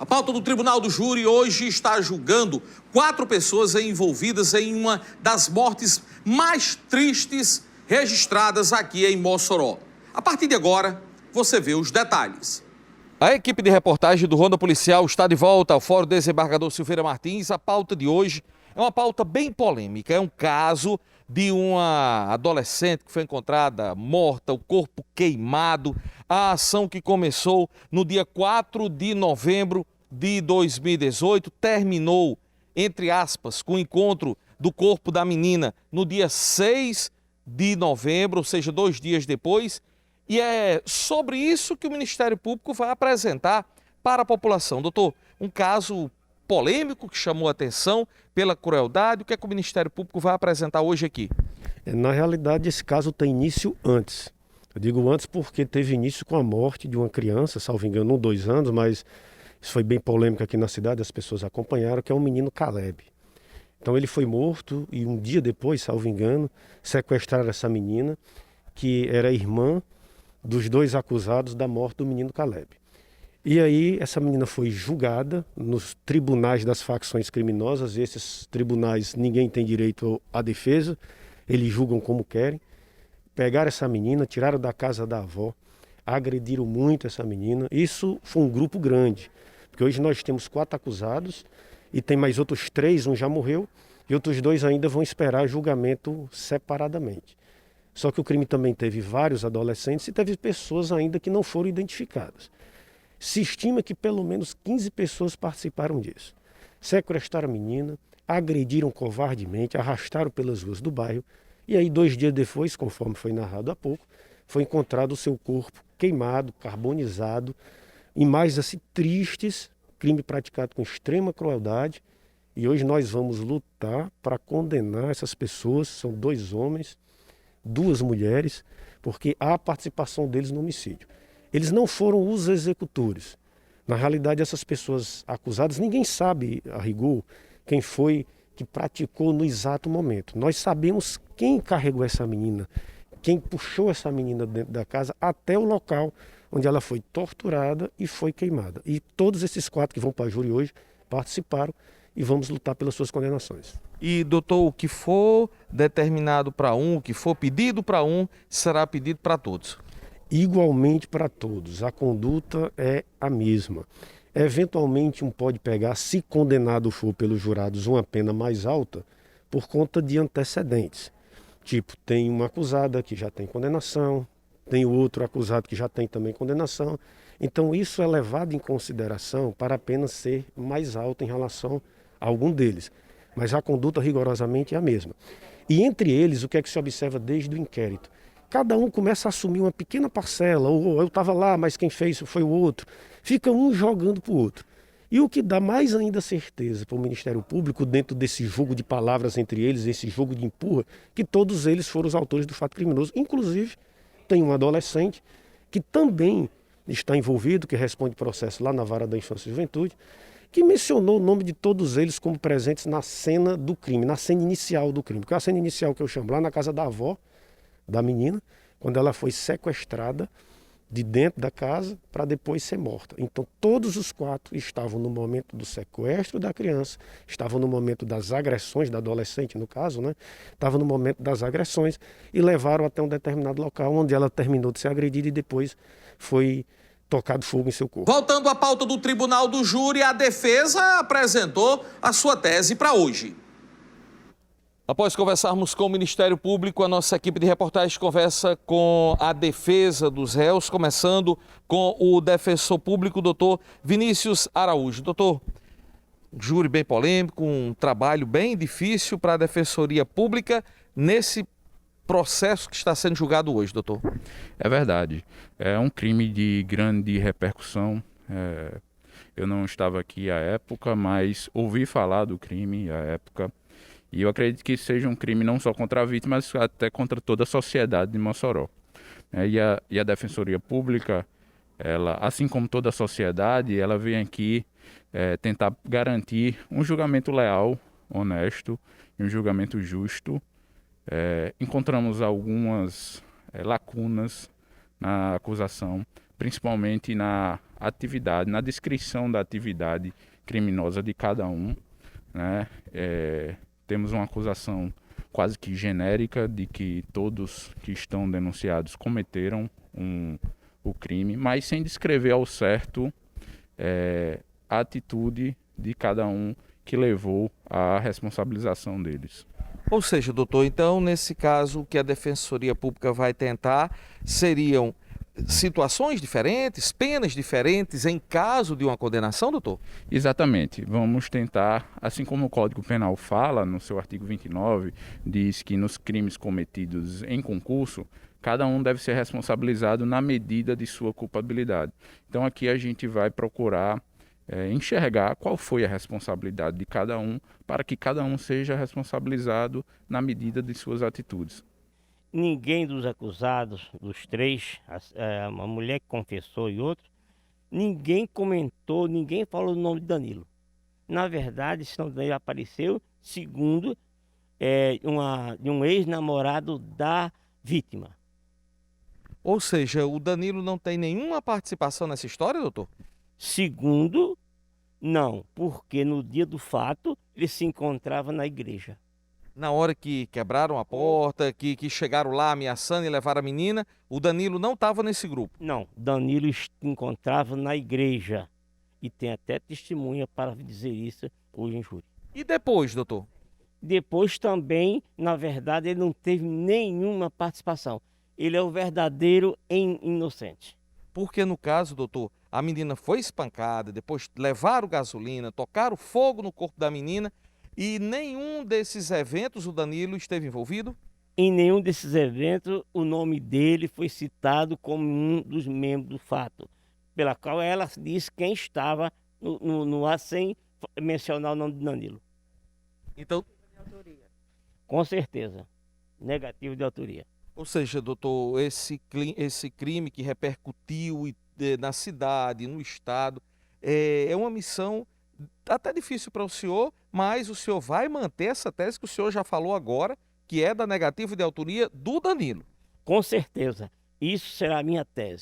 A pauta do Tribunal do Júri hoje está julgando 4 pessoas envolvidas em uma das mortes mais tristes registradas aqui em Mossoró. A partir de agora, você vê os detalhes. A equipe de reportagem do Ronda Policial está de volta ao Fórum Desembargador Silveira Martins. A pauta de hoje é uma pauta bem polêmica. É um caso de uma adolescente que foi encontrada morta, o corpo queimado. A ação que começou no dia 4 de novembro de 2018 terminou, entre aspas, com o encontro do corpo da menina no dia 6 de novembro, ou seja, 2 dias depois. E é sobre isso que o Ministério Público vai apresentar para a população. Doutor, um caso polêmico que chamou a atenção pela crueldade. O que é que o Ministério Público vai apresentar hoje aqui? Na realidade, esse caso tem início antes. Eu digo antes porque teve início com a morte de uma criança, salvo engano, 2 anos, mas isso foi bem polêmico aqui na cidade, as pessoas acompanharam, que é o menino Caleb. Então ele foi morto e um dia depois, salvo engano, sequestraram essa menina, que era irmã dos 2 acusados da morte do menino Caleb. E aí essa menina foi julgada nos tribunais das facções criminosas. E esses tribunais, ninguém tem direito à defesa, eles julgam como querem. Pegaram essa menina, tiraram da casa da avó, agrediram muito essa menina. Isso foi um grupo grande, porque hoje nós temos 4 acusados e tem mais outros 3, um já morreu, e outros 2 ainda vão esperar julgamento separadamente. Só que o crime também teve vários adolescentes e teve pessoas ainda que não foram identificadas. Se estima que pelo menos 15 pessoas participaram disso. Sequestraram a menina, agrediram covardemente, arrastaram pelas ruas do bairro e aí 2 dias depois, conforme foi narrado há pouco, foi encontrado o seu corpo queimado, carbonizado, imagens assim tristes, crime praticado com extrema crueldade. E hoje nós vamos lutar para condenar essas pessoas, são 2 homens, 2 mulheres, porque há a participação deles no homicídio. Eles não foram os executores. Na realidade, essas pessoas acusadas, ninguém sabe, a rigor, quem foi que praticou no exato momento. Nós sabemos quem carregou essa menina, quem puxou essa menina dentro da casa até o local onde ela foi torturada e foi queimada. E todos esses 4 que vão para a júri hoje participaram e vamos lutar pelas suas condenações. E, doutor, o que for determinado para um, o que for pedido para um, será pedido para todos? Igualmente para todos. A conduta é a mesma. Eventualmente um pode pegar, se condenado for pelos jurados, uma pena mais alta por conta de antecedentes. Tipo, tem uma acusada que já tem condenação, tem o outro acusado que já tem também condenação. Então isso é levado em consideração para a pena ser mais alta em relação a algum deles. Mas a conduta rigorosamente é a mesma. E entre eles, o que é que se observa desde o inquérito? Cada um começa a assumir uma pequena parcela, ou eu estava lá, mas quem fez foi o outro. Fica um jogando para o outro. E o que dá mais ainda certeza para o Ministério Público, dentro desse jogo de palavras entre eles, esse jogo de empurra, que todos eles foram os autores do fato criminoso. Inclusive, tem um adolescente que também está envolvido, que responde processo lá na Vara da Infância e Juventude, que mencionou o nome de todos eles como presentes na cena do crime, na cena inicial do crime. Que é a cena inicial que eu chamo lá na casa da avó da menina, quando ela foi sequestrada de dentro da casa para depois ser morta. Então todos os 4 estavam no momento do sequestro da criança, estavam no momento das agressões da adolescente, no caso, né? Estavam no momento das agressões e levaram até um determinado local onde ela terminou de ser agredida e depois foi tocado fogo em seu corpo. Voltando à pauta do Tribunal do Júri, a defesa apresentou a sua tese para hoje. Após conversarmos com o Ministério Público, a nossa equipe de reportagem conversa com a defesa dos réus, começando com o defensor público, doutor Vinícius Araújo. Doutor, júri bem polêmico, um trabalho bem difícil para a Defensoria Pública nesse processo que está sendo julgado hoje, doutor. É verdade. É um crime de grande repercussão. Eu não estava aqui à época, mas ouvi falar do crime à época. E eu acredito que seja um crime não só contra a vítima, mas até contra toda a sociedade de Mossoró. E a Defensoria Pública, ela, assim como toda a sociedade, ela vem aqui tentar garantir um julgamento leal, honesto e um julgamento justo. Encontramos algumas lacunas na acusação, principalmente na atividade, na descrição da atividade criminosa de cada um, né? Temos uma acusação quase que genérica de que todos que estão denunciados cometeram o crime, mas sem descrever ao certo a atitude de cada um que levou à responsabilização deles. Ou seja, doutor, então, nesse caso, o que a Defensoria Pública vai tentar seriam situações diferentes, penas diferentes em caso de uma condenação, doutor? Exatamente. Vamos tentar, assim como o Código Penal fala no seu artigo 29, diz que nos crimes cometidos em concurso, cada um deve ser responsabilizado na medida de sua culpabilidade. Então aqui a gente vai procurar enxergar qual foi a responsabilidade de cada um, para que cada um seja responsabilizado na medida de suas atitudes. Ninguém dos acusados, dos três, uma mulher que confessou e outro, ninguém comentou, ninguém falou o nome de Danilo. Na verdade, esse nome de Danilo apareceu segundo de um ex-namorado da vítima. Ou seja, o Danilo não tem nenhuma participação nessa história, doutor? Segundo, não, porque no dia do fato ele se encontrava na igreja. Na hora que quebraram a porta, que chegaram lá ameaçando e levaram a menina, o Danilo não estava nesse grupo? Não, Danilo se encontrava na igreja e tem até testemunha para dizer isso hoje em júri. E depois, doutor? Depois também, na verdade, ele não teve nenhuma participação. Ele é o verdadeiro inocente. Porque no caso, doutor, a menina foi espancada, depois levaram gasolina, tocaram fogo no corpo da menina e nenhum desses eventos o Danilo esteve envolvido? Em nenhum desses eventos o nome dele foi citado como um dos membros do fato, pela qual ela disse quem estava no ar sem mencionar o nome de Danilo. Então, com certeza, negativo de autoria. ou seja, doutor, esse crime que repercutiu na cidade, no estado, é uma missão até difícil para o senhor, mas o senhor vai manter essa tese que o senhor já falou agora, que é da negativa de autoria do Danilo. Com certeza, isso será a minha tese.